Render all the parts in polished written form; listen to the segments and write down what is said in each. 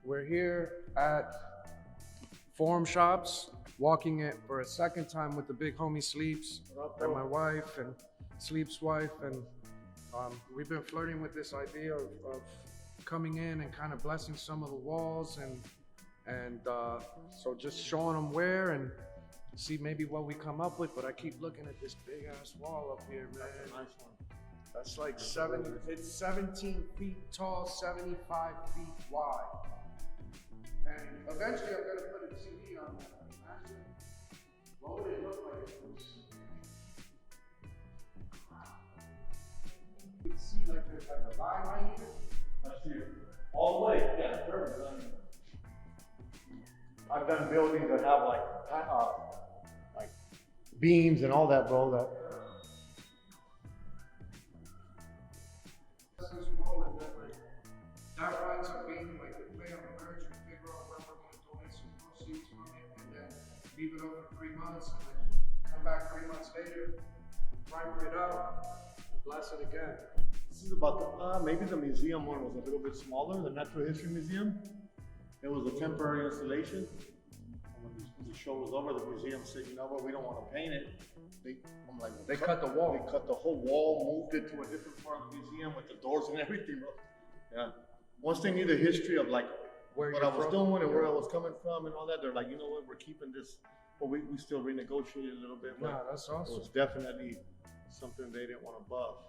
We're here at Forum Shops, walking it for a second time with the big homie Sleeps and my wife and Sleep's wife, and we've been flirting with this idea of coming in and kind of blessing some of the walls and so just showing them where and see maybe what we come up with. But I keep looking at this big ass wall up here, man. That's a nice one. That's like it's 17 feet tall, 75 feet wide. And eventually I'm gonna put a TV on that. Imagine what would it look like if it was. You can see like there's like a line right here. That's here. All the way, yeah, perfect. I've done buildings that have like beams and all that, bro. That winds up being like the play on the merge. We figure out where we're going to donate some proceeds from it, and then leave it up for 3 months, and then come back 3 months later, primer it out, and bless it again. This is about the, maybe the museum one was a little bit smaller, the Natural History Museum. It was a temporary installation. And when the show was over, the museum said, you know what, we don't want to paint it. They cut the wall. They cut the whole wall, moved it to a different part of the museum with the doors and everything, bro. Yeah. Once they knew the history of like what I was doing and where I was coming from and all that, they're like, you know what, we're keeping this. But we still renegotiated a little bit. But yeah, that's awesome. It was definitely something they didn't want to buff.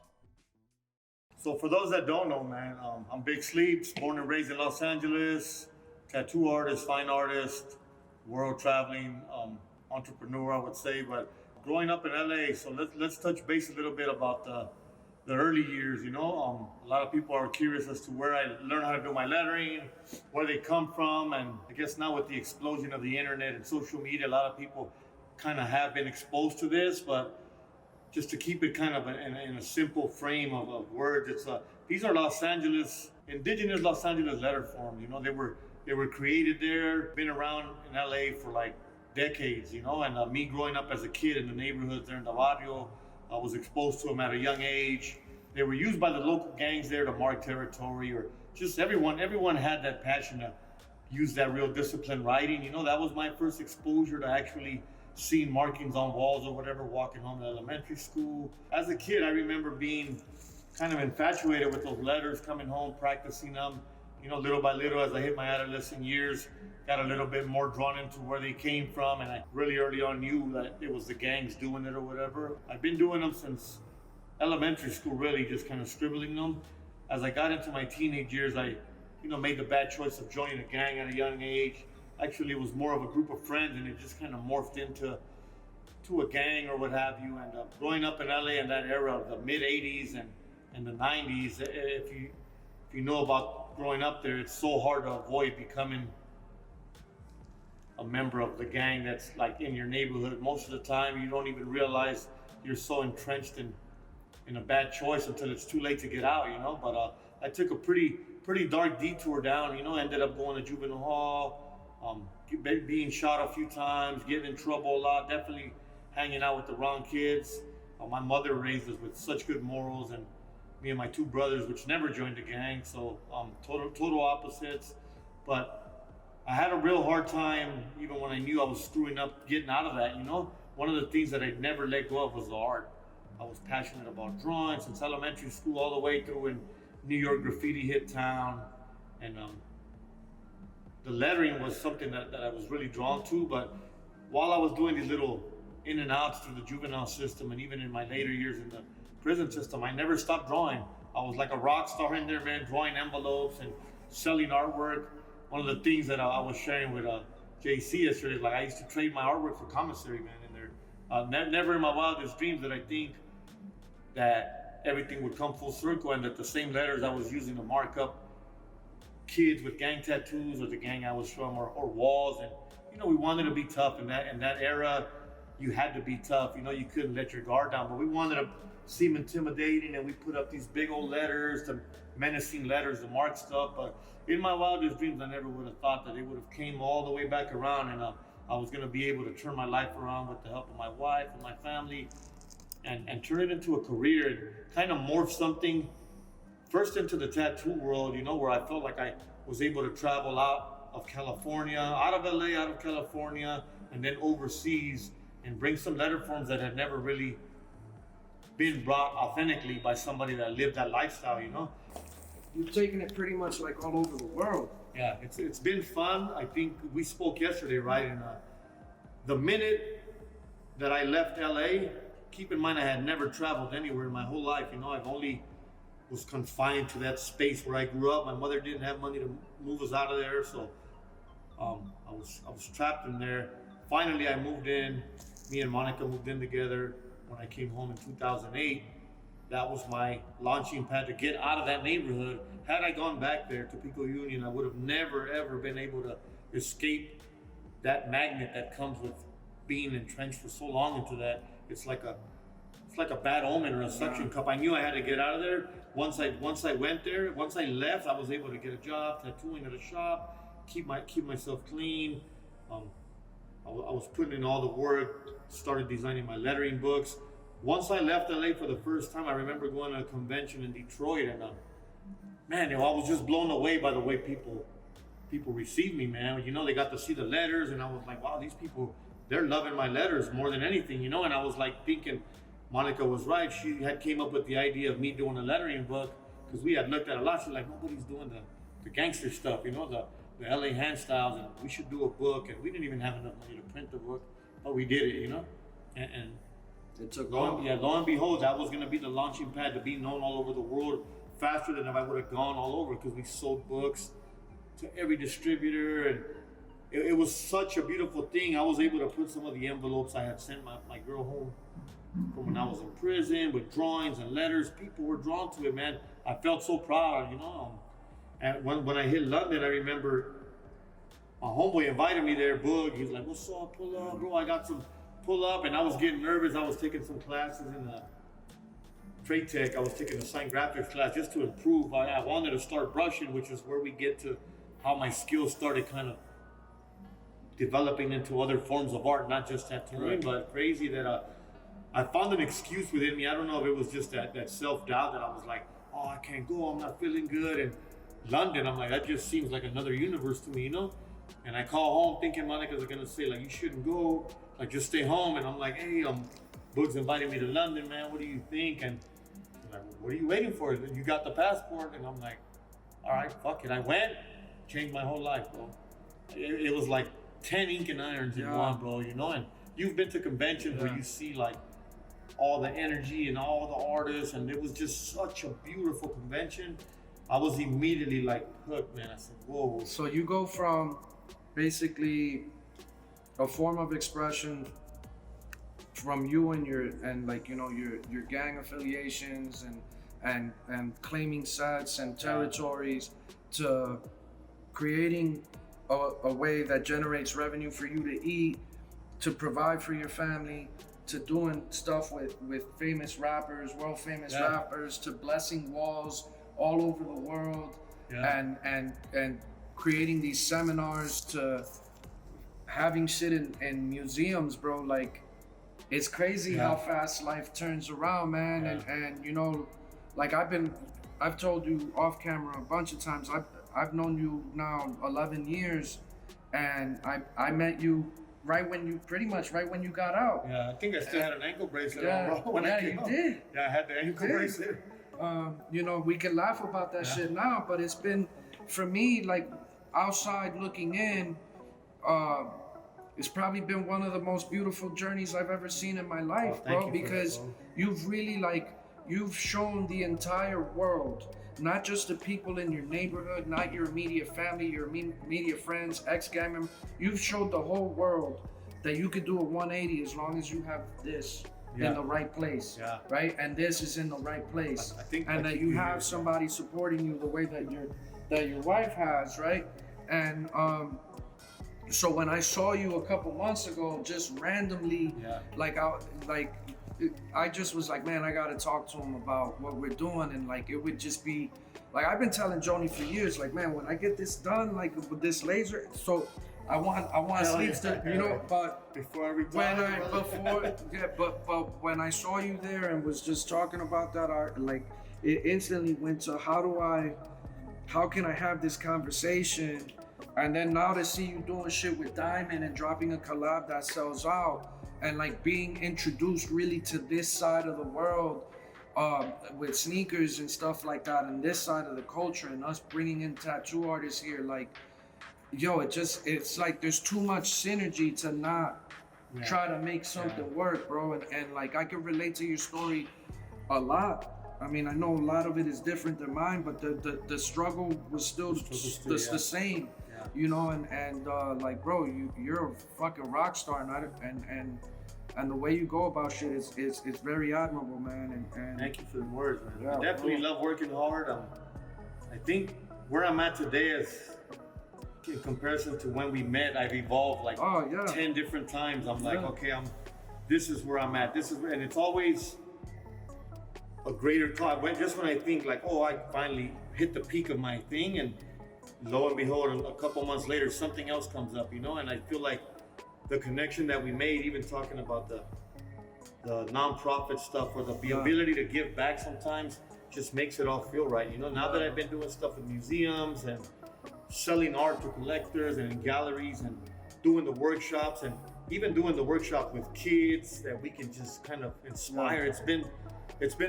So for those that don't know, man, I'm Big Sleeps, born and raised in Los Angeles, tattoo artist, fine artist, world traveling entrepreneur, I would say. But growing up in LA, so let's touch base a little bit about the early years. You know, a lot of people are curious as to where I learned how to do my lettering, where they come from, and I guess now with the explosion of the internet and social media, a lot of people kind of have been exposed to this, but just to keep it kind of in a simple frame of words, it's these are Los Angeles, indigenous Los Angeles letter forms. You know, they were created there, been around in LA for like decades, you know, and me growing up as a kid in the neighborhoods there in the barrio, I was exposed to them at a young age. They were used by the local gangs there to mark territory, or just everyone had that passion to use that real disciplined writing. You know, that was my first exposure to actually seeing markings on walls or whatever, walking home to elementary school. As a kid, I remember being kind of infatuated with those letters, coming home, practicing them. You know, little by little, as I hit my adolescent years, got a little bit more drawn into where they came from, and I really early on knew that it was the gangs doing it or whatever. I've been doing them since elementary school, really, just kind of scribbling them. As I got into my teenage years, I, made the bad choice of joining a gang at a young age. Actually, it was more of a group of friends, and it just kind of morphed into a gang or what have you. And growing up in LA in that era of the mid '80s and the '90s, if you know about growing up there, it's so hard to avoid becoming a member of the gang that's like in your neighborhood. Most of the time, you don't even realize you're so entrenched in a bad choice until it's too late to get out, you know. But I took a pretty dark detour down, you know. Ended up going to juvenile hall, being shot a few times, getting in trouble a lot, definitely hanging out with the wrong kids. My mother raised us with such good morals, and me and my two brothers, which never joined the gang, so total opposites. But I had a real hard time, even when I knew I was screwing up, getting out of that, you know. One of the things that I never let go of was the art. I was passionate about drawing since elementary school all the way through when New York graffiti hit town. And the lettering was something that I was really drawn to. But while I was doing these little in and outs through the juvenile system, and even in my later years in the prison system, I never stopped drawing. I was like a rock star in there, man, drawing envelopes and selling artwork. One of the things that I was sharing with JC yesterday is like I used to trade my artwork for commissary, man, in there. Never in my wildest dreams did I think that everything would come full circle, and that the same letters I was using to mark up kids with gang tattoos or the gang I was from or walls. And, we wanted to be tough in that era. You had to be tough, you couldn't let your guard down, but we wanted to seem intimidating, and we put up these big old letters, the menacing letters to mark stuff. But in my wildest dreams, I never would have thought that it would have came all the way back around, and I was going to be able to turn my life around with the help of my wife and my family, and turn it into a career, and kind of morph something first into the tattoo world, where I felt like I was able to travel out of California, out of LA, out of California, and then overseas and bring some letter forms that had never really been brought authentically by somebody that lived that lifestyle, you know? You've taken it pretty much like all over the world. Yeah, it's been fun. I think we spoke yesterday, right? And the minute that I left LA, keep in mind I had never traveled anywhere in my whole life. You know, I've only was confined to that space where I grew up. My mother didn't have money to move us out of there, so I was trapped in there. Finally, I moved in. Me and Monica moved in together when I came home in 2008. That was my launching pad to get out of that neighborhood. Had I gone back there to Pico Union, I would have never ever been able to escape that magnet that comes with being entrenched for so long into that. It's like a bad omen or a suction cup. I knew I had to get out of there. Once I went there, once I left, I was able to get a job tattooing at a shop, keep myself clean. I was putting in all the work, started designing my lettering books. Once I left LA for the first time, I remember going to a convention in Detroit, and man, I was just blown away by the way people received me, man. You know, they got to see the letters, and I was like, wow, these people, they're loving my letters more than anything, you know. And I was like thinking, Monica was right. She had came up with the idea of me doing a lettering book because we had looked at a lot. She's like, nobody's doing the gangster stuff, you know, the LA hand styles, and we should do a book. And we didn't even have enough money to print the book, but we did it, you know. And it took lo and behold, that was going to be the launching pad to be known all over the world faster than if I would have gone all over, because we sold books to every distributor, and it was such a beautiful thing. I was able to put some of the envelopes I had sent my girl home from when I was in prison with drawings and letters. People were drawn to it, man. I felt so proud, you know. And when I hit London, I remember my homeboy invited me there, Boog. He was like, what's up, pull up, bro? I got some pull up, and I was getting nervous. I was taking some classes in the trade tech. I was taking a sign graphics class just to improve. I wanted to start brushing, which is where we get to how my skills started kind of developing into other forms of art, not just tattooing. Right. But crazy that I found an excuse within me. I don't know if it was just that self-doubt that I was like, oh, I can't go, I'm not feeling good. And London, I'm like, that just seems like another universe to me, you know? And I call home thinking Monica's gonna say, like, you shouldn't go, like, just stay home. And I'm like, hey, Boog's inviting me to London, man, what do you think? And she's like, what are you waiting for? You got the passport? And I'm like, all right, fuck it. I went, changed my whole life, bro. It was like 10 ink and irons in one, bro, you know? And you've been to conventions where you see, like, all the energy and all the artists, and it was just such a beautiful convention. I was immediately like hooked, man. I said, whoa. So you go from basically a form of expression from you and your gang affiliations and claiming sets and territories to creating a way that generates revenue for you to eat, to provide for your family, to doing stuff with famous rappers, world famous rappers, to blessing walls all over the world, and creating these seminars, to having shit in museums, bro. Like, it's crazy how fast life turns around, man. And you know, like I've told you off camera a bunch of times, I've known you now 11 years, and I met you pretty much right when you got out. Yeah, I think I still had an ankle bracelet on, bro. When I came out. Did. Yeah, I had the ankle bracelet. You know, we can laugh about that shit now, but it's been, for me, like, outside looking in, it's probably been one of the most beautiful journeys I've ever seen in my life, bro, because you've really, like, you've shown the entire world, not just the people in your neighborhood, not your immediate family, your immediate friends, ex-gang members. You've showed the whole world that you could do a 180 as long as you have this in the right place, right? And this is in the right place, and that you have somebody supporting you the way that your wife has, right? And so when I saw you a couple months ago, just randomly, I just was like, man, I gotta talk to him about what we're doing. And like, it would just be like, I've been telling Joni for years, like, man, when I get this done, like with this laser, so I want sleeves to, you know, but before I retire, but when I saw you there and was just talking about that, it instantly went to how do how can I have this conversation? And then now to see you doing shit with Diamond and dropping a collab that sells out and like being introduced really to this side of the world with sneakers and stuff like that, and this side of the culture, and us bringing in tattoo artists here, like, yo, it's like there's too much synergy to not try to make something work, bro. And like I can relate to your story a lot. I mean, I know a lot of it is different than mine, but the struggle was still the same, you know. And like, bro, you're a fucking rock star, and the way you go about shit is very admirable, man. And thank you for the words, man. Yeah, I definitely love working hard. I think where I'm at today is, in comparison to when we met, I've evolved like 10 different times. I'm like, okay, this is where I'm at. And it's always a greater thought. Just when I think like, oh, I finally hit the peak of my thing, and lo and behold, a couple months later, something else comes up, you know. And I feel like the connection that we made, even talking about the nonprofit stuff, or the ability to give back sometimes, just makes it all feel right, you know. Now that I've been doing stuff with museums and selling art to collectors and in galleries, and doing the workshops, and even doing the workshop with kids that we can just kind of inspire, it's been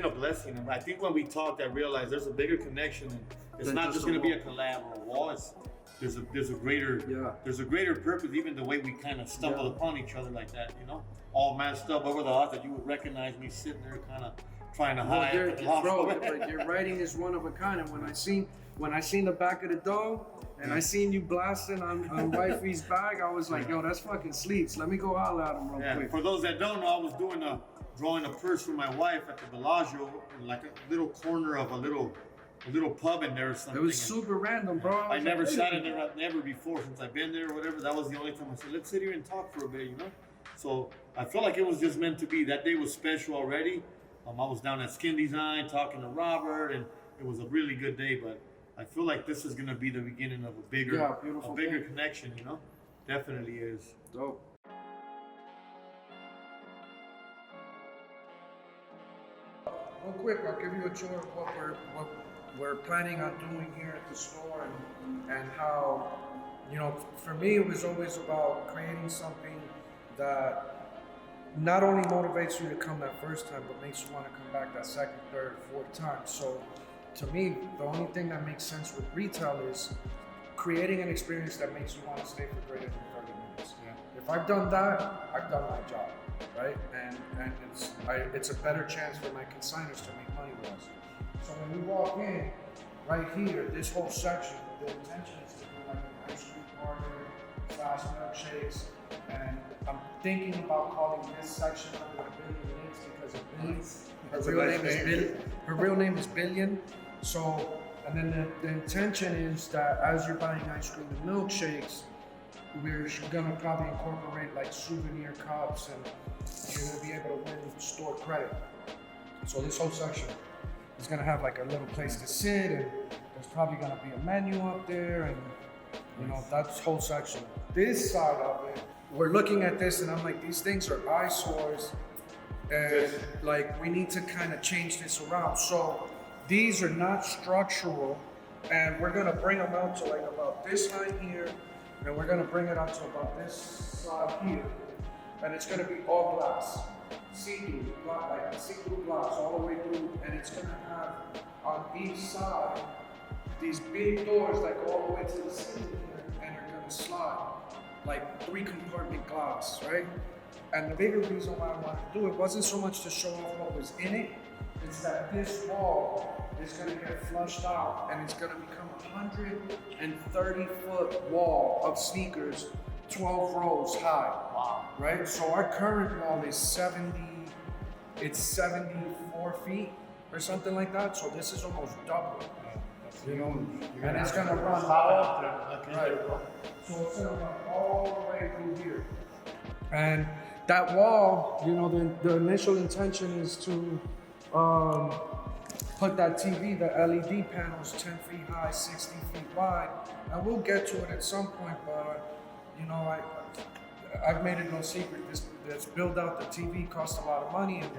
a blessing. And I think when we talked, I realized there's a bigger connection, and it's not just going to be a collab or a wall. There's a greater purpose. Even the way we kind of stumbled upon each other like that, you know, all masked up. Over the odds that you would recognize me sitting there, kind of trying to hide. Your writing is one of a kind. And when I seen the back of the dome, and I seen you blasting on Wifey's bag, I was like, yo, that's fucking Sleets. Let me go holler at him real quick. For those that don't know, I was drawing a purse for my wife at the Bellagio, in like a little corner of a little pub in there or something. It was super random, bro. I never sat in there never before since I've been there or whatever. That was the only time I said, let's sit here and talk for a bit, you know? So I felt like it was just meant to be. That day was special already. I was down at Skin Design talking to Robert, and it was a really good day, but I feel like this is gonna be the beginning of a bigger connection, you know? Definitely is. Dope. Real quick, I'll give you a tour of what we're planning on doing here at the store, and how, you know, for me it was always about creating something that not only motivates you to come that first time, but makes you want to come back that second, third, fourth time. So to me, the only thing that makes sense with retail is creating an experience that makes you want to stay for greater than 30 minutes. Yeah. If I've done that, I've done my job, right? And it's a better chance for my consigners to make money with us. So when we walk in, right here, this whole section, the intention is to do like an ice cream parlor, milkshakes, and I'm thinking about calling this section under Billion Lids, because her real name is Billion. So, and then the intention is that as you're buying ice cream and milkshakes, we're gonna probably incorporate like souvenir cups, and you're gonna be able to win store credit. So this whole section is gonna have like a little place to sit, and there's probably gonna be a menu up there, and you know, that's whole section. This side of it, we're looking at this, and I'm like, these things are eyesores, and like we need to kind of change this around. So these are not structural, and we're gonna bring them out to like about this height here, and we're gonna bring it out to about this side here, and it's gonna be all glass, see-through, like see-through glass all the way through, and it's gonna have on each side these big doors that go all the way to the ceiling here, and are gonna slide like 3-compartment glass, right? And the bigger reason why I wanted to do it wasn't so much to show off what was in it, it's that this wall is gonna get flushed out, and it's gonna become a 130-foot wall of sneakers, 12 rows high. Wow. Right? So our current wall is 74 feet or something like that. So this is almost double. You know, and it's gonna run all right. So it's gonna run all the way through here. And that wall, you know, the initial intention is to put that TV, the LED panels, 10 feet high, 60 feet wide. And we'll get to it at some point, but you know, I've made it no secret. This build out the TV costs a lot of money, and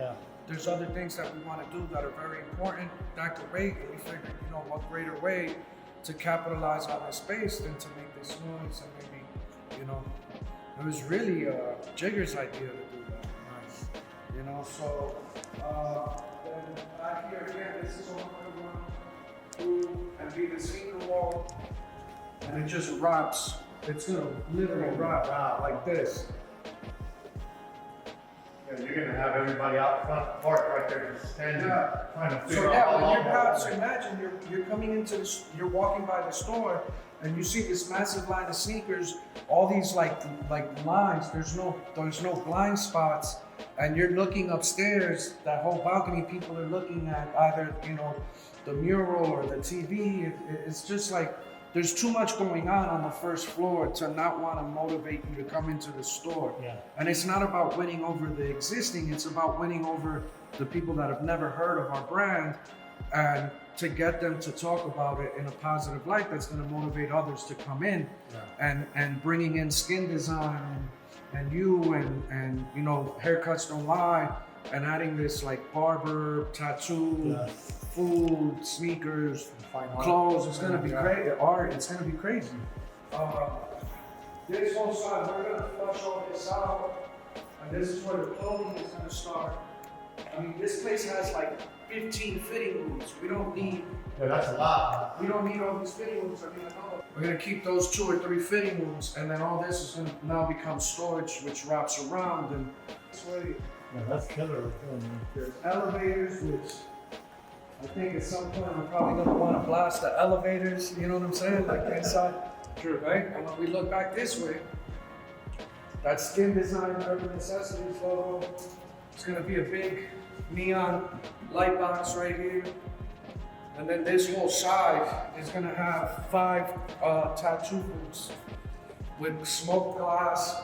there's other things that we want to do that are very important that could wait. And we figured, you know, what greater way to capitalize on this space than to make this noise and maybe, you know, it was really Jigger's idea to do that. Nice. You know, so then back here again, this is all gonna run through and be the single wall, and it just wraps. It's gonna literally wrap like this. Yeah, you're gonna have everybody out front park right there just standing, trying to figure So out yeah, how when long you're that so imagine you're coming into this, you're walking by the store, and you see this massive line of sneakers, all these like lines. There's no blind spots, and you're looking upstairs. That whole balcony, people are looking at either the mural or the TV. It's just like there's too much going on the first floor to not want to motivate you to come into the store. Yeah. And it's not about winning over the existing, it's about winning over the people that have never heard of our brand, and to get them to talk about it in a positive light that's going to motivate others to come in. And bringing in skin design and haircuts don't lie, and adding this like barber, tattoo, food, sneakers, clothes. It's gonna be great. Art. It's gonna be crazy. This whole side, we're gonna flush all this out, and this is where the clothing is gonna start. I mean, this place has like 15 fitting rooms. We don't need. Yeah, that's a lot. We don't need all these fitting rooms. I mean, we're gonna keep those 2 or 3 fitting rooms, and then all this is gonna now become storage, which wraps around. And this way, Yeah, that's killer. there's elevators, which I think at some point we're probably gonna want to blast the elevators. You know what I'm saying? Like inside, right? And when we look back this way, that Skin Design Urban Necessities logo, it's gonna be a big neon light box right here. And then this whole side is gonna have 5 tattoo booths with smoked glass.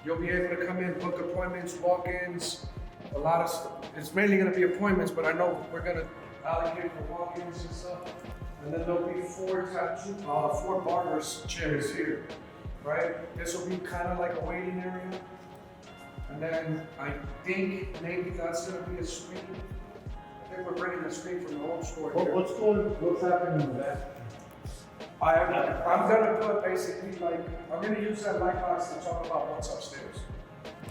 You'll be able to come in, book appointments, walk-ins, a lot of stuff. It's mainly gonna be appointments, but I know we're gonna allocate for walk-ins and stuff. And then there'll be 4 barbers chairs here, right? This will be kind of like a waiting area. And then I think maybe that's gonna be a screen. I think we're bringing a screen from the old store here. What's happening with that? I'm gonna put basically I'm gonna use that light box to talk about what's upstairs.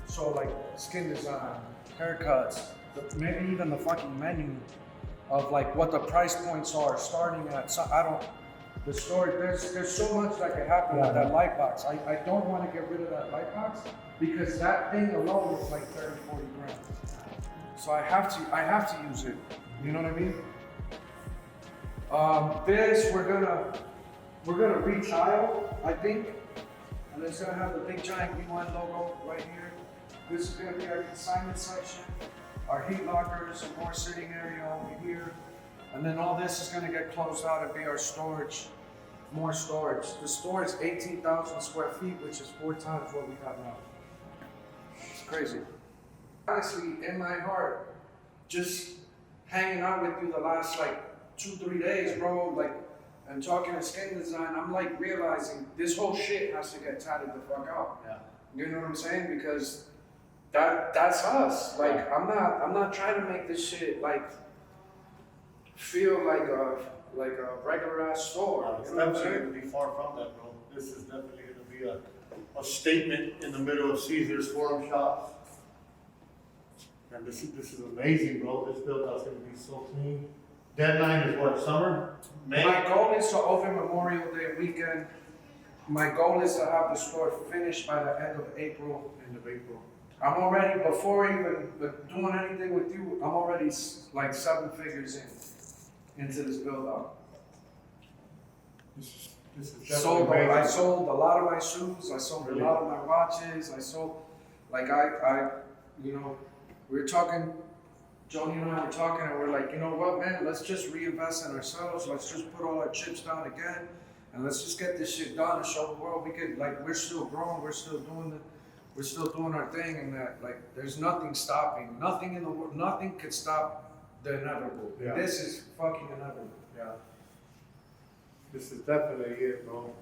So like skin design, haircuts, maybe even the fucking menu of like what the price points are starting at. So the store, there's so much that could happen with that light box. I don't want to get rid of that light box because that thing alone is like 30, 40 grand. So I have to use it. You know what I mean? This we're gonna retile, I think, and it's gonna have the big giant V1 logo right here. This is gonna be our consignment section, our heat lockers, and more sitting area over here. And then all this is gonna get closed out and be our storage, more storage. The store is 18,000 square feet, which is 4 times what we have now. It's crazy. Honestly, in my heart, just hanging out with you the last like 2-3 days, bro, like, and talking to Skin Design, I'm like realizing this whole shit has to get tatted the fuck out. Yeah. You know what I'm saying? Because that's us. Like I'm not trying to make this shit like feel like a regular ass store. It's You know what I'm definitely saying? gonna be far from that, bro. This is definitely gonna be a statement in the middle of Caesar's Forum Shops. And this is amazing, bro. This build out's gonna be so clean. Deadline is what, summer? May? My goal is to open Memorial Day weekend. My goal is to have the store finished by the end of April. End of April. I'm already, before even doing anything with you, I'm already like 7 figures into this build out. This is definitely amazing. I sold a lot of my shoes, I sold a lot of my watches, I sold, like we were talking, Joni and I were talking, and we're like, you know what, man, let's just reinvest in ourselves, let's just put all our chips down again, and let's just get this shit done and show the world we could, like, we're still growing, we're still doing our thing, and that, like, there's nothing stopping, nothing in the world, nothing could stop the inevitable. Yeah. This is fucking inevitable. Yeah. This is definitely it, bro.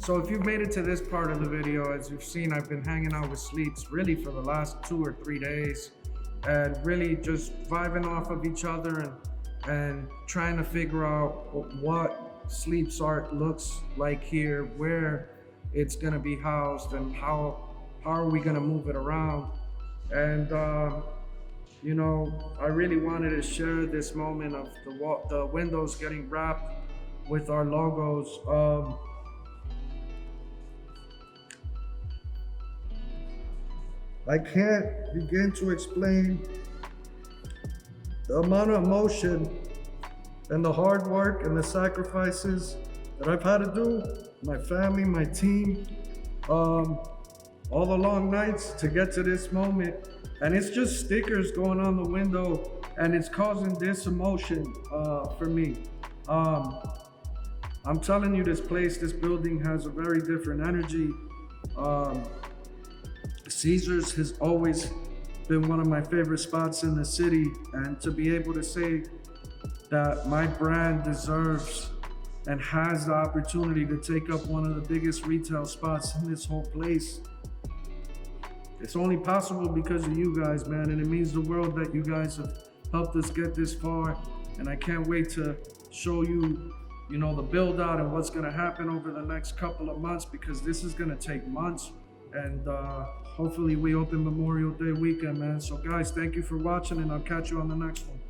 So if you've made it to this part of the video, as you've seen, I've been hanging out with Sleeps really for the last 2 or 3 days, and really just vibing off of each other and trying to figure out what Sleep's art looks like here, where it's gonna be housed, and how are we gonna move it around. And you know, I really wanted to share this moment of the windows getting wrapped with our logos. I can't begin to explain the amount of emotion and the hard work and the sacrifices that I've had to do, my family, my team, all the long nights to get to this moment. And it's just stickers going on the window, and it's causing this emotion for me. I'm telling you, this building has a very different energy. Ceasar's has always been one of my favorite spots in the city, and to be able to say that my brand deserves and has the opportunity to take up one of the biggest retail spots in this whole place, it's only possible because of you guys, man, and it means the world that you guys have helped us get this far. And I can't wait to show you, you know, the build out and what's gonna happen over the next couple of months, because this is gonna take months. And hopefully we open Memorial Day weekend, man. So guys, thank you for watching, and I'll catch you on the next one.